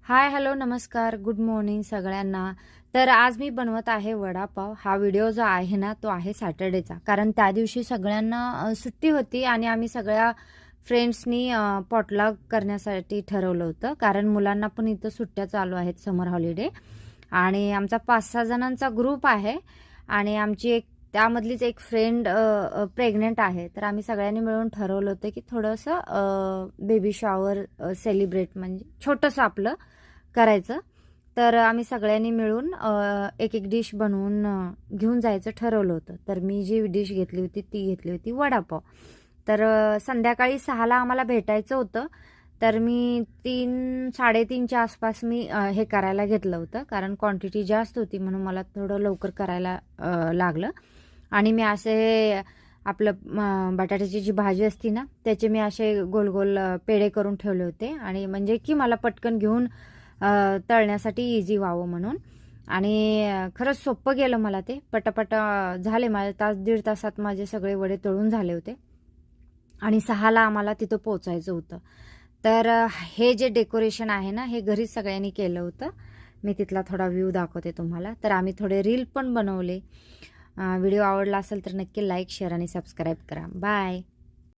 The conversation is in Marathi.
हाय, हॅलो, नमस्कार, गुड मॉर्निंग सगळ्यांना. तर आज मी बनवत आहे वडापाव. हा व्हिडिओ जो आहे ना तो आहे सॅटर्डेचा, कारण त्या दिवशी सगळ्यांना सुट्टी होती आणि आम्ही सगळ्या फ्रेंड्सनी पॉटलॉग करण्यासाठी ठरवलं होतं, कारण मुलांना पण इथं सुट्ट्या चालू आहेत, समर हॉलिडे. आणि आमचा 5-6 जणांचा ग्रुप आहे आणि आमची एक त्यामधलीच एक फ्रेंड प्रेग्नेंट आहे. तर आम्ही सगळ्यांनी मिळून ठरवलं होतं की थोडंसं बेबी शॉवर सेलिब्रेट म्हणजे छोटंसं आपलं करायचं. तर आम्ही सगळ्यांनी मिळून एक एक डिश बनवून घेऊन जायचं ठरवलं होतं. तर मी जी डिश घेतली होती ती घेतली होती वडापाव. तर संध्याकाळी 6ला आम्हाला भेटायचं होतं. तर मी 3-3:30च्या आसपास मी हे करायला घेतलं होतं, कारण क्वांटिटी जास्त होती म्हणून मला थोडं लवकर करायला लागलं. आणि मी असे आपलं बटाट्याची जी भाजी असती ना त्याचे मी असे गोल गोल पेढे करून ठेवले होते, आणि म्हणजे की मला पटकन घेऊन तळण्यासाठी इझी व्हावं म्हणून. आणि खरंच सोपं गेलं मला ते. पटापट झाले माझे दीड तासात माझे सगळे वडे तळून झाले होते आणि 6ला आम्हाला तिथं पोचायचं होतं. तर हे जे डेकोरेशन आहे ना हे घरीच सगळ्यांनी केलं होतं. मी तिथला थोडा व्ह्यू दाखवते तुम्हाला. तर आम्ही थोडे रील पण बनवले. व्हिडिओ आवडला असेल तर नक्की लाईक, शेअर आणि सबस्क्राईब करा. बाय.